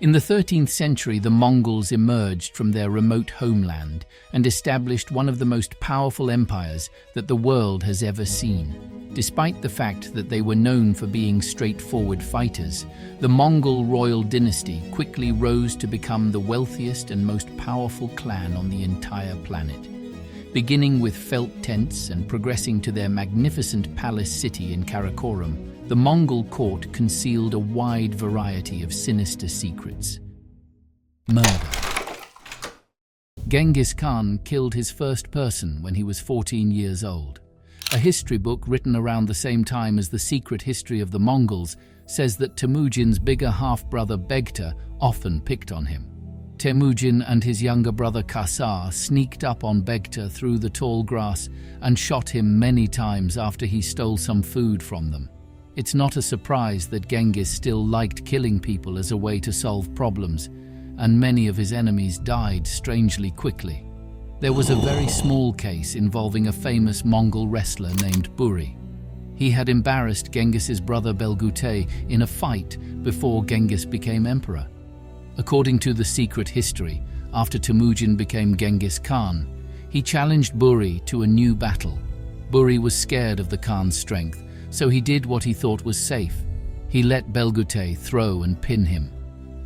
In the 13th century, the Mongols emerged from their remote homeland and established one of the most powerful empires that the world has ever seen. Despite the fact that they were known for being straightforward fighters, the Mongol royal dynasty quickly rose to become the wealthiest and most powerful clan on the entire planet. Beginning with felt tents and progressing to their magnificent palace city in Karakorum, the Mongol court concealed a wide variety of sinister secrets. Murder. Genghis Khan killed his first person when he was 14 years old. A history book written around the same time as The Secret History of the Mongols says that Temujin's bigger half-brother Begta often picked on him. Temujin and his younger brother Kasar sneaked up on Begta through the tall grass and shot him many times after he stole some food from them. It's not a surprise that Genghis still liked killing people as a way to solve problems, and many of his enemies died strangely quickly. There was a very small case involving a famous Mongol wrestler named Buri. He had embarrassed Genghis's brother Belgutay in a fight before Genghis became emperor. According to The Secret History, after Temujin became Genghis Khan, he challenged Buri to a new battle. Buri was scared of the Khan's strength, so he did what he thought was safe. He let Belgutay throw and pin him.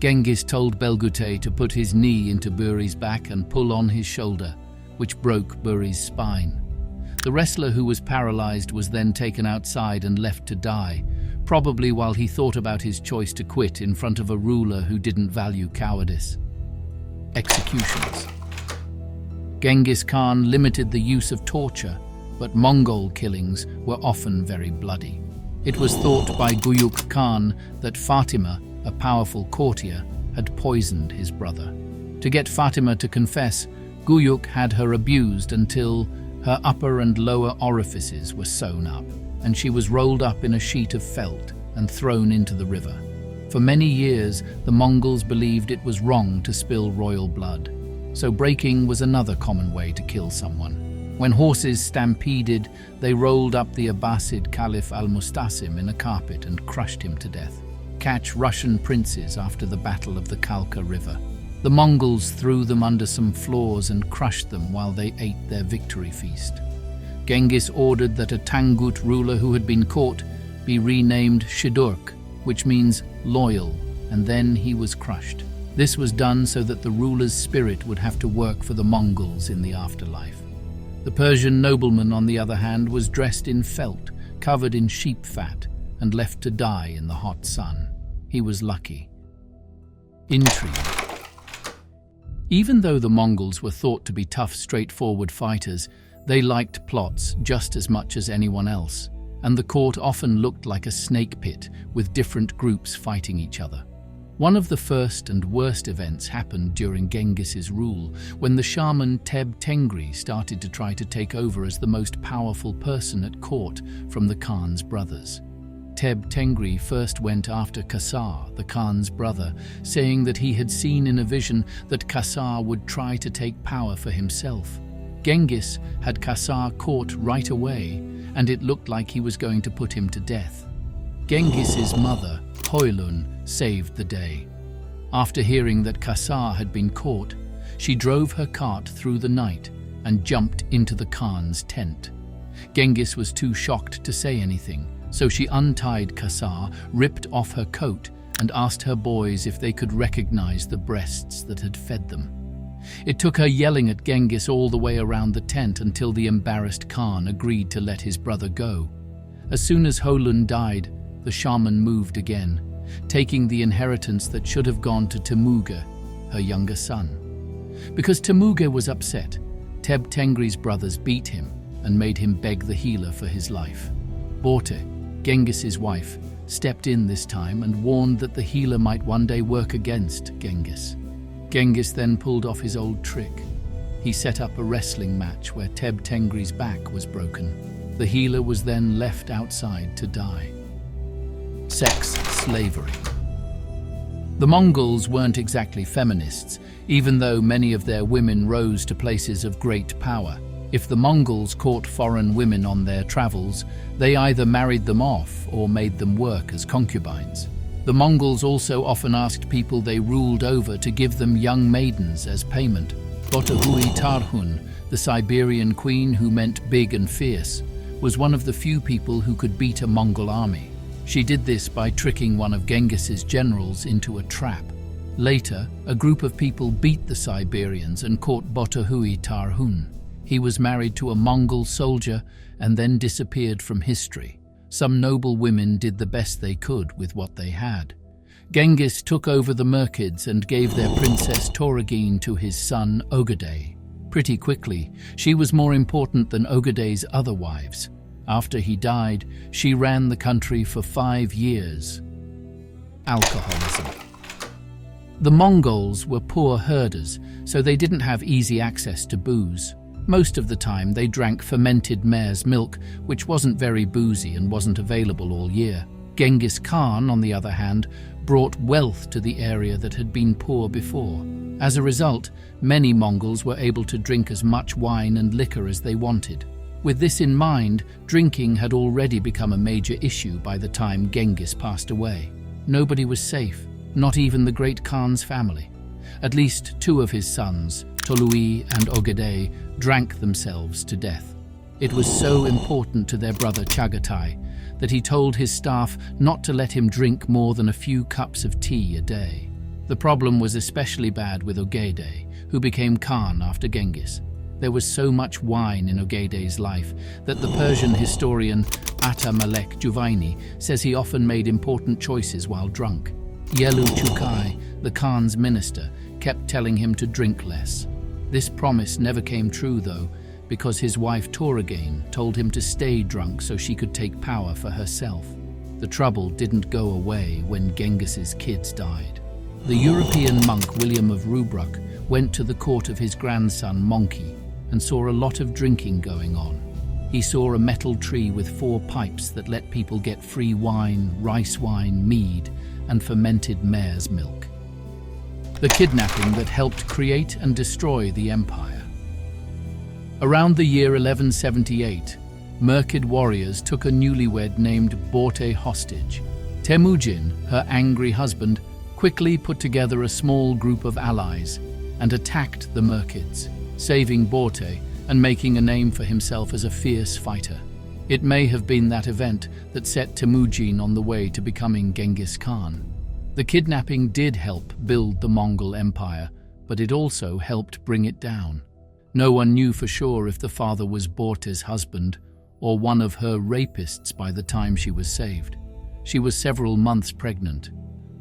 Genghis told Belgutay to put his knee into Buri's back and pull on his shoulder, which broke Buri's spine. The wrestler, who was paralyzed, was then taken outside and left to die, probably while he thought about his choice to quit in front of a ruler who didn't value cowardice. Executions. Genghis Khan limited the use of torture, but Mongol killings were often very bloody. It was thought by Guyuk Khan that Fatima, a powerful courtier, had poisoned his brother. To get Fatima to confess, Guyuk had her abused until her upper and lower orifices were sewn up, and she was rolled up in a sheet of felt and thrown into the river. For many years, the Mongols believed it was wrong to spill royal blood, so breaking was another common way to kill someone. When horses stampeded, they rolled up the Abbasid Caliph al-Mustasim in a carpet and crushed him to death. Catch Russian princes after the Battle of the Kalka River. The Mongols threw them under some floors and crushed them while they ate their victory feast. Genghis ordered that a Tangut ruler who had been caught be renamed Shidurk, which means loyal, and then he was crushed. This was done so that the ruler's spirit would have to work for the Mongols in the afterlife. The Persian nobleman, on the other hand, was dressed in felt, covered in sheep fat, and left to die in the hot sun. He was lucky. Intrigue. Even though the Mongols were thought to be tough, straightforward fighters, they liked plots just as much as anyone else, and the court often looked like a snake pit with different groups fighting each other. One of the first and worst events happened during Genghis's rule, when the shaman Teb Tengri started to try to take over as the most powerful person at court from the Khan's brothers. Teb Tengri first went after Kasar, the Khan's brother, saying that he had seen in a vision that Kasar would try to take power for himself. Genghis had Kasar caught right away, and it looked like he was going to put him to death. Genghis's mother, Hoylun, saved the day. After hearing that Kasar had been caught, she drove her cart through the night and jumped into the Khan's tent. Genghis was too shocked to say anything, so she untied Kasar, ripped off her coat, and asked her boys if they could recognize the breasts that had fed them. It took her yelling at Genghis all the way around the tent until the embarrassed Khan agreed to let his brother go. As soon as Hoylun died, the shaman moved again, taking the inheritance that should have gone to Temuge, her younger son. Because Temuge was upset, Teb Tengri's brothers beat him and made him beg the healer for his life. Borte, Genghis's wife, stepped in this time and warned that the healer might one day work against Genghis. Genghis then pulled off his old trick. He set up a wrestling match where Teb Tengri's back was broken. The healer was then left outside to die. Sex slavery. The Mongols weren't exactly feminists, even though many of their women rose to places of great power. If the Mongols caught foreign women on their travels, they either married them off or made them work as concubines. The Mongols also often asked people they ruled over to give them young maidens as payment. Botahui Tarhun, the Siberian queen who meant big and fierce, was one of the few people who could beat a Mongol army. She did this by tricking one of Genghis's generals into a trap. Later, a group of people beat the Siberians and caught Botahui Tarhun. He was married to a Mongol soldier and then disappeared from history. Some noble women did the best they could with what they had. Genghis took over the Merkids and gave their princess Toragine to his son Ogedei. Pretty quickly, she was more important than Ogedei's other wives. After he died, she ran the country for 5 years. Alcoholism. The Mongols were poor herders, so they didn't have easy access to booze. Most of the time, they drank fermented mare's milk, which wasn't very boozy and wasn't available all year. Genghis Khan, on the other hand, brought wealth to the area that had been poor before. As a result, many Mongols were able to drink as much wine and liquor as they wanted. With this in mind, drinking had already become a major issue by the time Genghis passed away. Nobody was safe, not even the great Khan's family. At least 2 of his sons, Tolui and Ogedei, drank themselves to death. It was so important to their brother Chagatai that he told his staff not to let him drink more than a few cups of tea a day. The problem was especially bad with Ogedei, who became Khan after Genghis. There was so much wine in Ogedei's life that the Persian historian Ata Malek Juvaini says he often made important choices while drunk. Yelu Chukai, the Khan's minister, kept telling him to drink less. This promise never came true, though, because his wife Toragine told him to stay drunk so she could take power for herself. The trouble didn't go away when Genghis's kids died. The European monk William of Rubruck went to the court of his grandson Monkey and saw a lot of drinking going on. He saw a metal tree with 4 pipes that let people get free wine, rice wine, mead, and fermented mare's milk. The kidnapping that helped create and destroy the empire. Around the year 1178, Merkid warriors took a newlywed named Borte hostage. Temujin, her angry husband, quickly put together a small group of allies and attacked the Merkids, saving Borte and making a name for himself as a fierce fighter. It may have been that event that set Temujin on the way to becoming Genghis Khan. The kidnapping did help build the Mongol Empire, but it also helped bring it down. No one knew for sure if the father was Borte's husband or one of her rapists by the time she was saved. She was several months pregnant.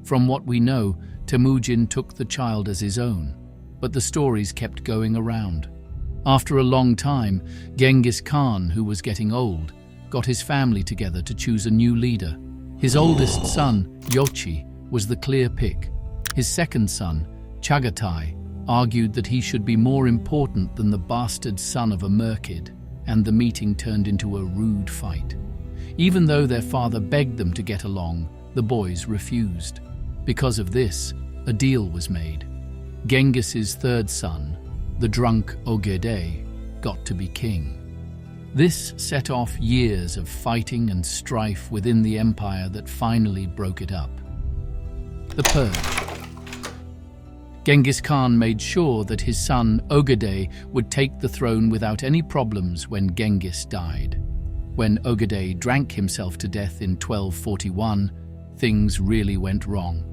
From what we know, Temujin took the child as his own, but the stories kept going around. After a long time, Genghis Khan, who was getting old, got his family together to choose a new leader. His oldest son, Yochi, was the clear pick. His second son, Chagatai, argued that he should be more important than the bastard son of a Merkid, and the meeting turned into a rude fight. Even though their father begged them to get along, the boys refused. Because of this, a deal was made. Genghis's third son, the drunk Ogedei, got to be king. This set off years of fighting and strife within the empire that finally broke it up. The Purge. Genghis Khan made sure that his son Ogedei would take the throne without any problems when Genghis died. When Ogedei drank himself to death in 1241, things really went wrong.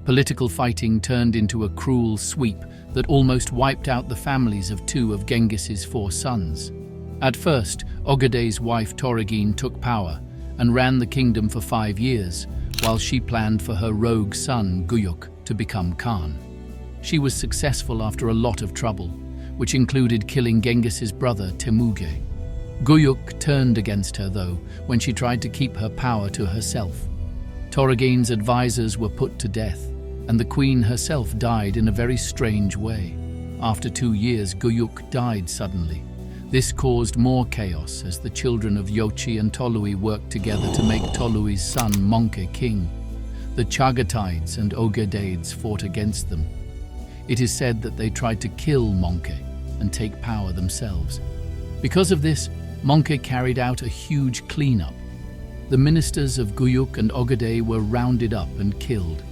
Political fighting turned into a cruel sweep that almost wiped out the families of 2 of Genghis's 4 sons. At first, Ogedei's wife Toragine took power and ran the kingdom for 5 years, while she planned for her rogue son Guyuk to become Khan. She was successful after a lot of trouble, which included killing Genghis's brother Temuge. Guyuk turned against her, though, when she tried to keep her power to herself. Toragine's advisors were put to death, and the queen herself died in a very strange way. After 2 years, Guyuk died suddenly. This caused more chaos as the children of Yochi and Tolui worked together to make Tolui's son Monke king. The Chagataids and Ogedeids fought against them. It is said that they tried to kill Monke and take power themselves. Because of this, Monke carried out a huge cleanup. The ministers of Guyuk and Ogaday were rounded up and killed.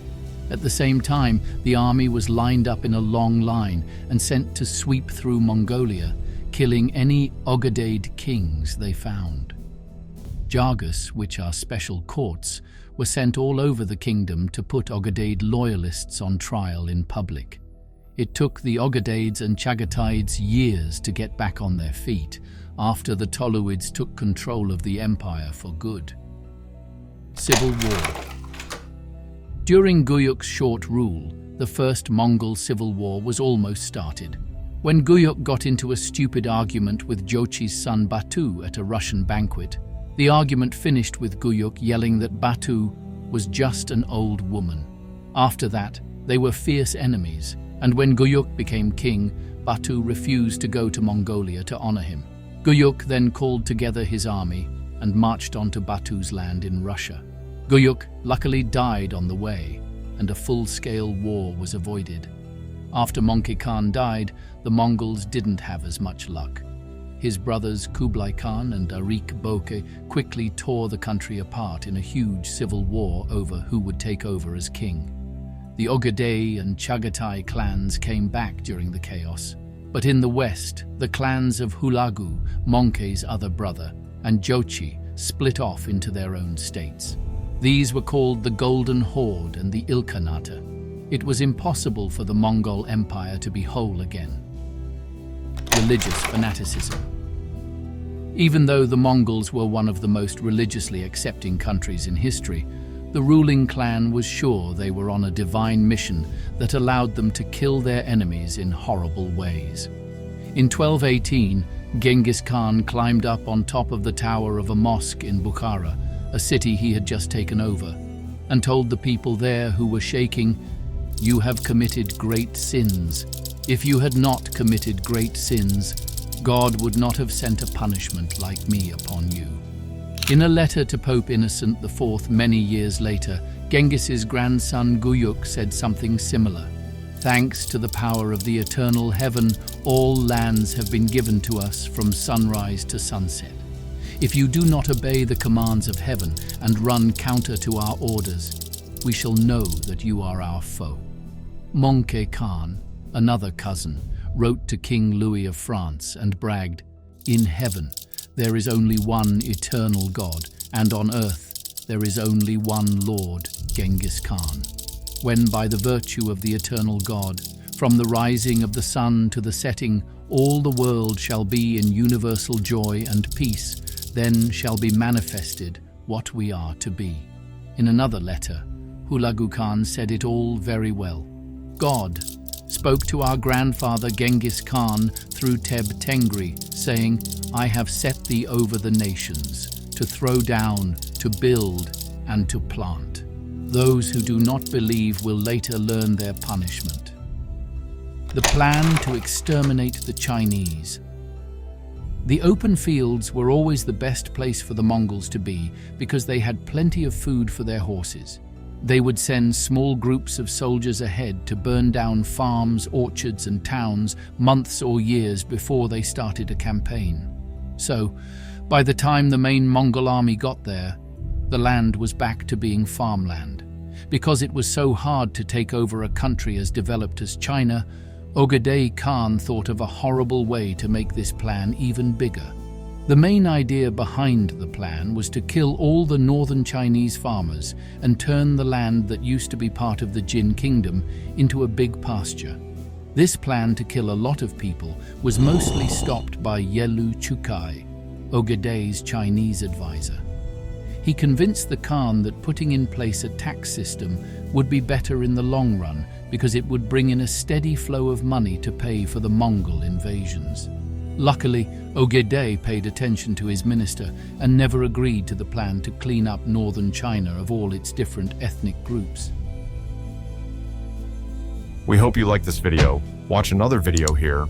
At the same time, the army was lined up in a long line and sent to sweep through Mongolia, killing any Ogadayed kings they found. Jargus, which are special courts, were sent all over the kingdom to put Ogadayed loyalists on trial in public. It took the Ogadayds and Chagatayds years to get back on their feet after the Toluids took control of the empire for good. Civil War. During Guyuk's short rule, the First Mongol Civil War was almost started. When Guyuk got into a stupid argument with Jochi's son Batu at a Russian banquet, the argument finished with Guyuk yelling that Batu was just an old woman. After that, they were fierce enemies, and when Guyuk became king, Batu refused to go to Mongolia to honor him. Guyuk then called together his army and marched onto Batu's land in Russia. Guyuk luckily died on the way, and a full-scale war was avoided. After Möngke Khan died, the Mongols didn't have as much luck. His brothers Kublai Khan and Arik Boke quickly tore the country apart in a huge civil war over who would take over as king. The Ogaday and Chagatai clans came back during the chaos. But in the west, the clans of Hulagu, Möngke's other brother, and Jochi split off into their own states. These were called the Golden Horde and the Ilkhanate. It was impossible for the Mongol Empire to be whole again. Religious fanaticism. Even though the Mongols were one of the most religiously accepting countries in history, the ruling clan was sure they were on a divine mission that allowed them to kill their enemies in horrible ways. In 1218, Genghis Khan climbed up on top of the tower of a mosque in Bukhara, a city he had just taken over, and told the people there who were shaking, "You have committed great sins. If you had not committed great sins, God would not have sent a punishment like me upon you." In a letter to Pope Innocent IV many years later, Genghis's grandson Guyuk said something similar. "Thanks to the power of the eternal heaven, all lands have been given to us from sunrise to sunset. If you do not obey the commands of heaven and run counter to our orders, we shall know that you are our foe." Möngke Khan, another cousin, wrote to King Louis of France and bragged, "In heaven there is only one eternal God, and on earth there is only one Lord, Genghis Khan. When by the virtue of the eternal God, from the rising of the sun to the setting, all the world shall be in universal joy and peace, then shall be manifested what we are to be." In another letter, Hulagu Khan said it all very well. "God spoke to our grandfather Genghis Khan through Teb Tengri, saying, 'I have set thee over the nations, to throw down, to build, and to plant. Those who do not believe will later learn their punishment.'" The plan to exterminate the Chinese. The open fields were always the best place for the Mongols to be because they had plenty of food for their horses. They would send small groups of soldiers ahead to burn down farms, orchards, and towns months or years before they started a campaign. So, by the time the main Mongol army got there, the land was back to being farmland. Because it was so hard to take over a country as developed as China, Ogaday Khan thought of a horrible way to make this plan even bigger. The main idea behind the plan was to kill all the northern Chinese farmers and turn the land that used to be part of the Jin kingdom into a big pasture. This plan to kill a lot of people was mostly stopped by Yelu Chukai, Ogaday's Chinese advisor. He convinced the Khan that putting in place a tax system would be better in the long run because it would bring in a steady flow of money to pay for the Mongol invasions. Luckily, Ogaday paid attention to his minister and never agreed to the plan to clean up northern China of all its different ethnic groups. We hope you liked this video. Watch another video here